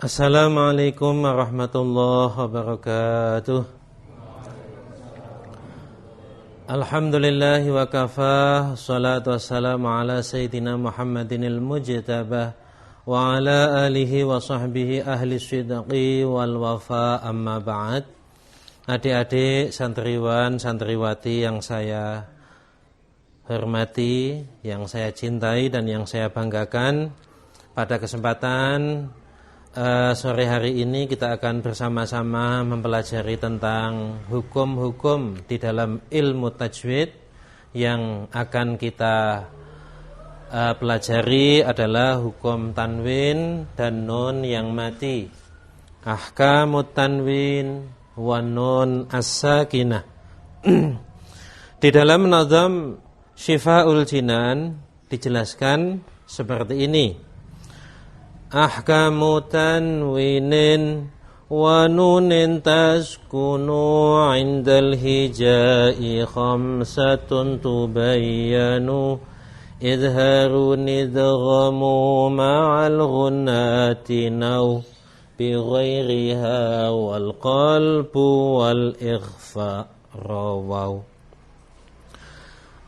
Assalamualaikum warahmatullahi wabarakatuh. Alhamdulillahi wa kafah. Salatu wassalamu ala sayyidina Muhammadinil mujtabah wa ala alihi wa sahbihi ahli sidqi wal wafa, amma ba'd. Adik-adik santriwan santriwati yang saya hormati, yang saya cintai dan yang saya banggakan, pada kesempatan sore hari ini kita akan bersama-sama mempelajari tentang hukum-hukum di dalam ilmu tajwid. Yang akan kita pelajari adalah hukum tanwin dan nun yang mati, ahkamut tanwin wa nun as-sakinah. Di dalam nazam Syifaul Jinan dijelaskan seperti ini: ahkamu tanwinin wa nunin taskunu indal hijai khamsatun tubayyanu idharun idghamu ma'al ghunnati naw bighairiha wal qalbu wal ikhfa rawaw.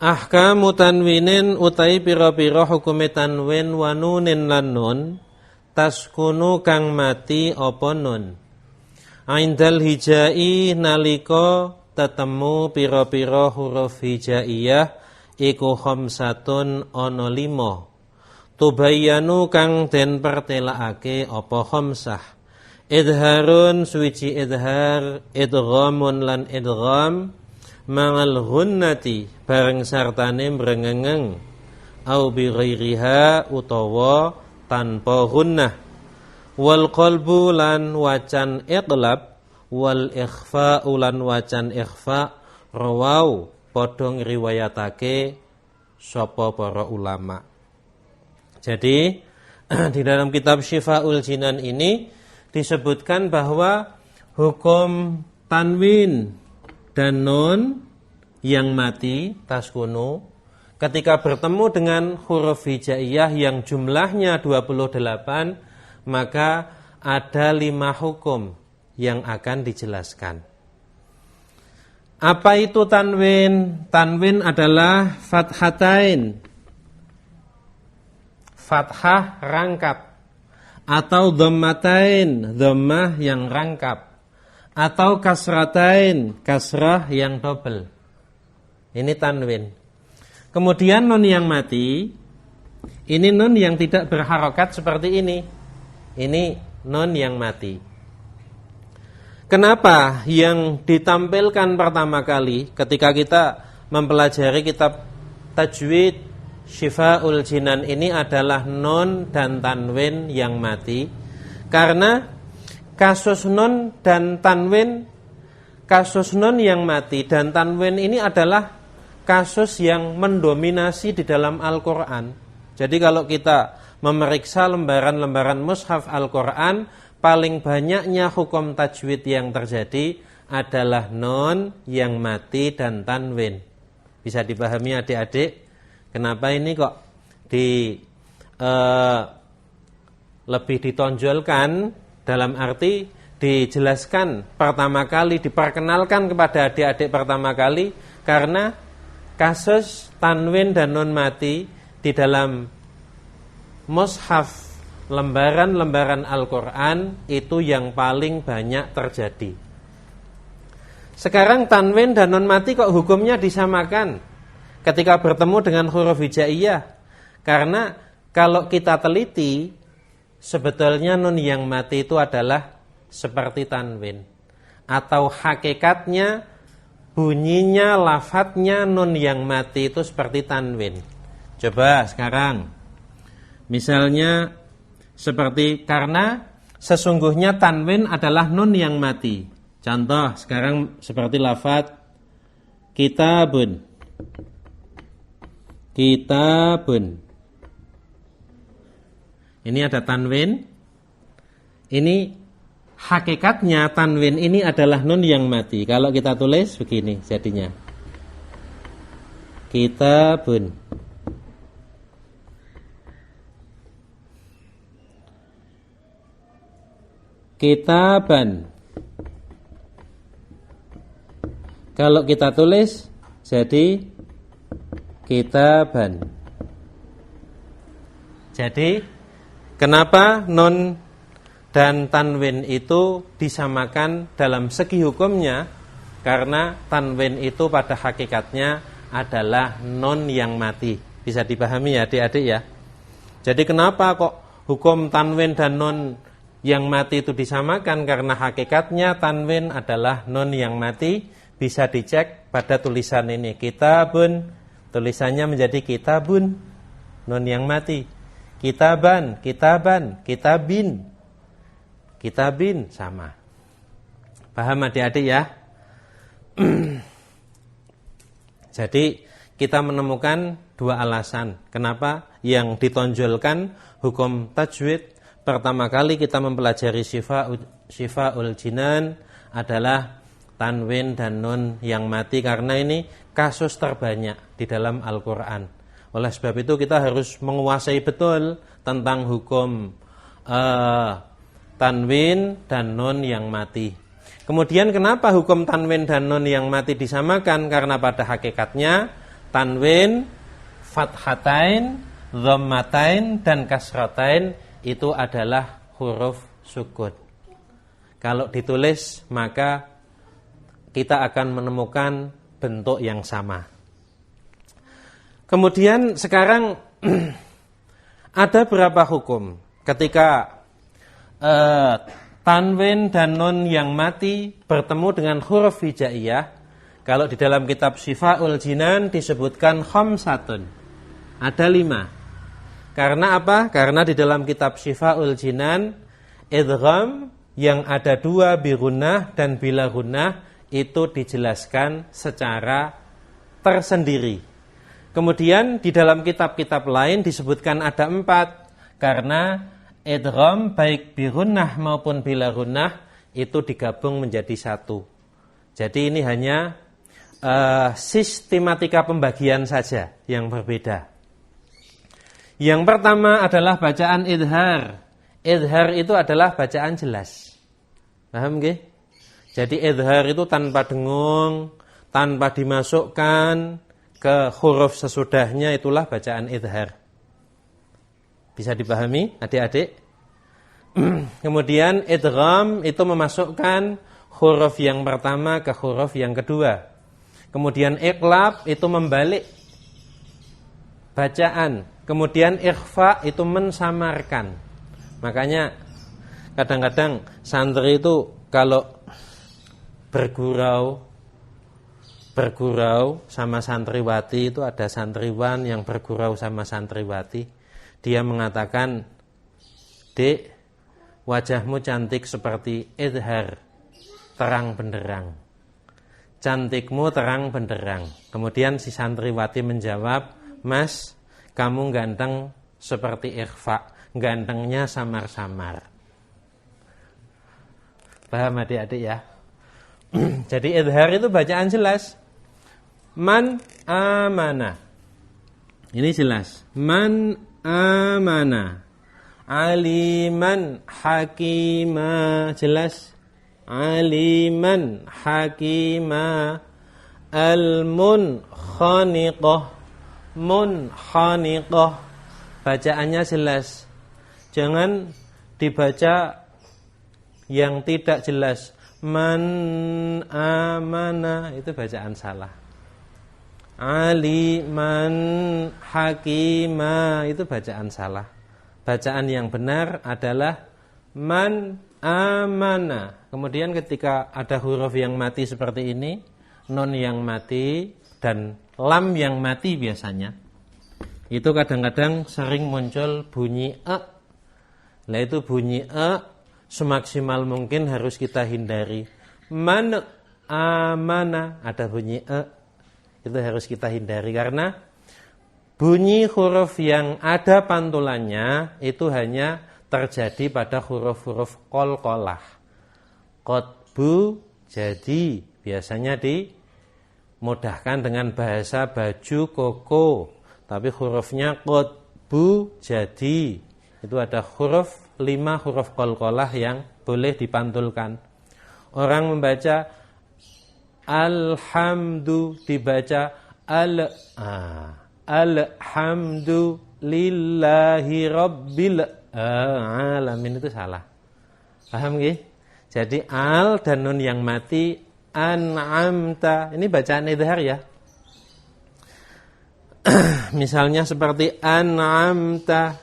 Ahkamu tanwinin utai pira-pira hukume tanwin wa nunin lan nun taskunu kang mati apa nun indal hijai nalika tetemu pira-pira huruf hijaiyah iku khamsatun ana 5 tubayyanu kang den pertelakake apa khamsah idharun suwiji idhar idghamun lan idgham mangal ghunnati bareng sartane mrengengeng au bi ghairiha utawa tanpa gunnah wal qalbu lan wacan iqlab wal ikhfa ulan wacan ikhfa rawaw padha ngriwayatake sapa para ulama. Jadi di dalam kitab Syifaul Jinan ini disebutkan bahwa hukum tanwin dan nun yang mati taskunu ketika bertemu dengan huruf hijaiyah yang jumlahnya 28, maka ada 5 hukum yang akan dijelaskan. Apa itu tanwin? Tanwin adalah fathatain, fathah rangkap, atau dhammatain, dhammah yang rangkap, atau kasratain, kasrah yang double. Ini tanwin. Kemudian nun yang mati, ini nun yang tidak berharokat seperti ini. Ini nun yang mati. Kenapa yang ditampilkan pertama kali ketika kita mempelajari kitab tajwid Syifaul Jinan ini adalah nun dan tanwin yang mati? Karena kasus nun dan tanwin, kasus nun yang mati dan tanwin ini adalah kasus yang mendominasi di dalam Al-Quran. Jadi kalau kita memeriksa lembaran-lembaran mushaf Al-Quran, paling banyaknya hukum tajwid yang terjadi adalah nun yang mati dan tanwin. Bisa dipahami adik-adik kenapa ini kok lebih ditonjolkan, dalam arti dijelaskan pertama kali, diperkenalkan kepada adik-adik pertama kali, karena kasus tanwin dan nun mati di dalam mushaf lembaran-lembaran Al-Quran itu yang paling banyak terjadi. Sekarang tanwin dan nun mati kok hukumnya disamakan ketika bertemu dengan huruf hijaiyah? Karena kalau kita teliti, sebetulnya nun yang mati itu adalah seperti tanwin, atau hakikatnya bunyinya, lafadznya nun yang mati itu seperti tanwin. Coba sekarang misalnya seperti, karena sesungguhnya tanwin adalah nun yang mati. Contoh sekarang seperti lafadz kitabun. Kitabun. Ini ada tanwin. Ini hakikatnya tanwin ini adalah nun yang mati. Kalau kita tulis begini jadinya, kitabun. kitaban. Kalau kita tulis jadi kitaban. Jadi kenapa nun dan tanwin itu disamakan dalam segi hukumnya? Karena tanwin itu pada hakikatnya adalah nun yang mati. Bisa dipahami ya adik-adik ya. Jadi kenapa kok hukum tanwin dan nun yang mati itu disamakan? Karena hakikatnya tanwin adalah nun yang mati. Bisa dicek pada tulisan ini, kitabun, tulisannya menjadi kitabun, nun yang mati. Kitaban, kitaban, kitabin, kitabin, sama. Paham adik-adik ya? Jadi kita menemukan dua alasan kenapa yang ditonjolkan hukum tajwid. Pertama kali kita mempelajari Shifa'ul Jinan adalah tanwin dan nun yang mati, karena ini kasus terbanyak di dalam Al-Quran. Oleh sebab itu kita harus menguasai betul tentang hukum tanwin dan nun yang mati. Kemudian kenapa hukum tanwin dan nun yang mati disamakan? Karena pada hakikatnya tanwin, fathatain, dhammatain, dan kasratain itu adalah huruf sukun. Kalau ditulis maka kita akan menemukan bentuk yang sama. Kemudian sekarang ada berapa hukum ketika tanwin dan nun yang mati bertemu dengan huruf hijaiyah. Kalau di dalam kitab Shifa'ul Jinan disebutkan khamsatun, ada 5. Karena apa? Karena di dalam kitab Shifa'ul Jinan idgham yang ada 2 bi gunnah dan bila gunnah itu dijelaskan secara tersendiri. Kemudian di dalam kitab-kitab lain disebutkan ada 4, karena idgham baik bi gunnah maupun bila gunnah itu digabung menjadi 1. Jadi ini hanya sistematika pembagian saja yang berbeda. Yang pertama adalah bacaan idhar. Idhar itu adalah bacaan jelas. Paham nggih? Jadi idhar itu tanpa dengung, tanpa dimasukkan ke huruf sesudahnya, itulah bacaan idhar. Bisa dipahami adik-adik? Kemudian idgham itu memasukkan huruf yang pertama ke huruf yang kedua. Kemudian iqlab itu membalik bacaan. Kemudian ikhfa itu mensamarkan. Makanya kadang-kadang santri itu kalau bergurau sama santriwati, itu ada santriwan yang bergurau sama santriwati, dia mengatakan, "Dek, wajahmu cantik seperti idhar, terang benderang. Cantikmu terang benderang." Kemudian si santriwati menjawab, "Mas, kamu ganteng seperti ikhfa, gantengnya samar-samar." Paham adik-adik ya? Jadi idhar itu bacaan jelas. Man amana, ini jelas. Man amana, aliman hakima, jelas. Aliman hakima, al-munkhaniqah, munkhaniqah, bacaannya jelas. Jangan dibaca yang tidak jelas. Man amana, itu bacaan salah. Aliman hakima, itu bacaan salah. Bacaan yang benar adalah man amana. Kemudian ketika ada huruf yang mati seperti ini, nun yang mati dan lam yang mati biasanya, itu kadang-kadang sering muncul bunyi e. Nah itu bunyi e semaksimal mungkin harus kita hindari. Man amana, ada bunyi e, itu harus kita hindari, karena bunyi huruf yang ada pantulannya itu hanya terjadi pada huruf-huruf qalqalah. Qotbu, jadi biasanya dimudahkan dengan bahasa baju koko, tapi hurufnya qotbu, jadi itu ada huruf 5 huruf qalqalah yang boleh dipantulkan. Orang membaca alhamdu dibaca alhamdu lillahi rabbil alamin, itu salah. Paham nggih? Jadi al dan nun yang mati, an'amta. Ini bacaan idhar ya. Misalnya seperti an'amta,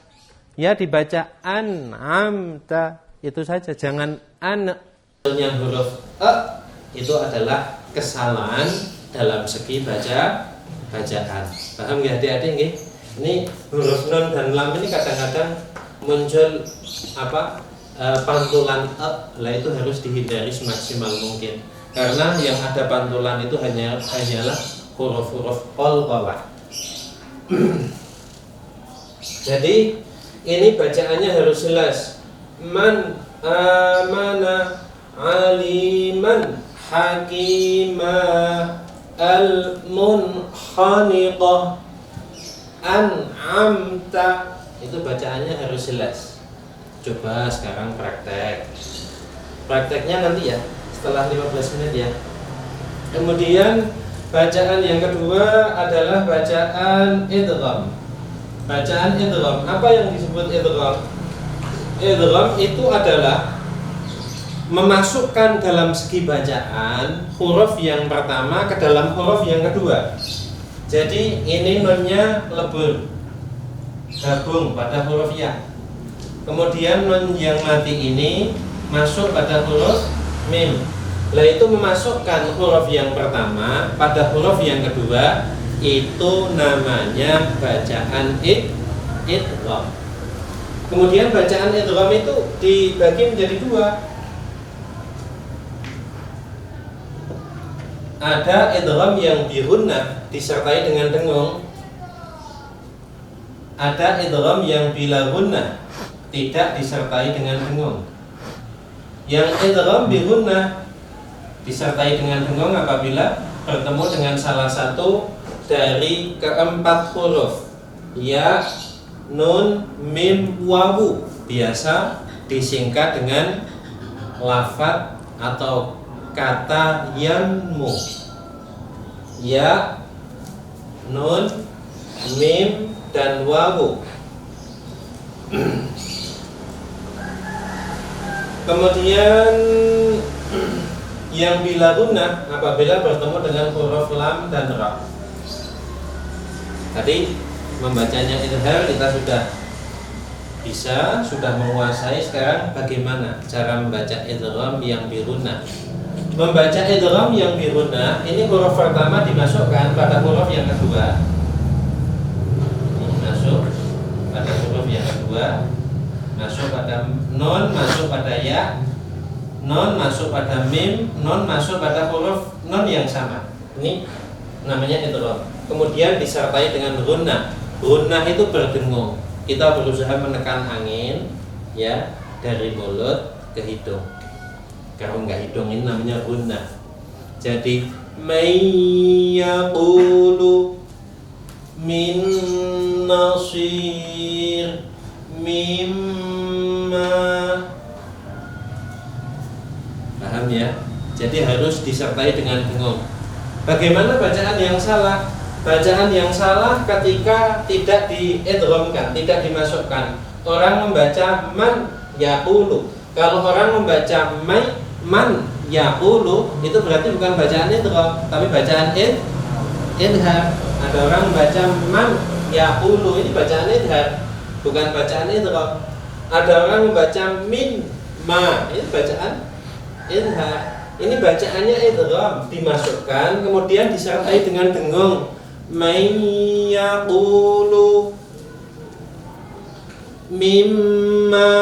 ya dibaca an'amta, itu saja, jangan an. Yang huruf itu adalah kesalahan dalam segi bacaan. Paham nggih adik-adik nggih? Ini huruf nun dan lam ini kadang-kadang muncul pantulan lah, itu harus dihindari semaksimal mungkin. Karena yang ada pantulan itu hanyalah huruf-huruf qalqalah. Jadi ini bacaannya harus jelas. Man amana aliman hakimah al-munkhaniqah an'amta, itu bacaannya harus jelas. Coba sekarang prakteknya nanti ya, setelah 15 menit ya. Kemudian bacaan yang kedua adalah bacaan idgham. Bacaan idgham, apa yang disebut idgham? Idgham itu adalah memasukkan dalam segi bacaan huruf yang pertama ke dalam huruf yang kedua. Jadi ini nunnya lebur, gabung pada huruf ya. Kemudian nun yang mati ini masuk pada huruf mim. Lah itu memasukkan huruf yang pertama pada huruf yang kedua, itu namanya bacaan idgham. Kemudian bacaan idgham itu dibagi menjadi dua. Ada idgham yang bihunnah disertai dengan dengung. Ada idgham yang bila gunnah tidak disertai dengan dengung. Yang idgham bihunnah disertai dengan dengung apabila bertemu dengan salah satu dari keempat huruf ya, nun, mim, wawu, biasa disingkat dengan lafadz atau kata yanmu. Ya, nun, mim, dan wawu. Kemudian yang bila gunnah apabila bertemu dengan huruf lam dan ra. Tadi membacanya idhar kita sudah menguasai. Sekarang bagaimana cara membaca idgham yang bihunnah? Membaca idgham yang bihunnah, ini huruf pertama dimasukkan pada huruf yang kedua. Ini masuk pada huruf yang kedua, masuk pada nun, masuk pada ya, nun masuk pada mim, nun masuk pada huruf nun yang sama. Ini namanya idgham. Kemudian disertai dengan gunnah. Gunnah itu berdengung. Kita berusaha menekan angin ya dari mulut ke hidung. Kalau enggak hidung, ini namanya gunnah. Jadi may yaqulu min nasir mimma. Paham ya? Jadi harus disertai dengan dengung. Bagaimana bacaan yang salah? Bacaan yang salah ketika tidak diidghamkan, tidak dimasukkan. Orang membaca man yaqulu. Kalau orang membaca man yaqulu, itu berarti bukan bacaan idgham, tapi bacaan idhar. Ada orang membaca man yaqulu, ini bacaan idhar, bukan bacaan idgham. Ada orang membaca min ma, ini bacaan idhar. Ini bacaannya idgham, dimasukkan kemudian disertai dengan dengung. May yaqulu mimma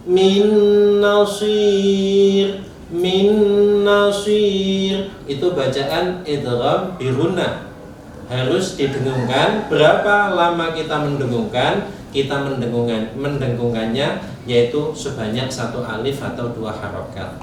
min nasir itu bacaan idgham bihunnah, harus didengungkan. Berapa lama kita mendengungkan? Kita mendengungkannya yaitu sebanyak 1 alif atau 2 harokat.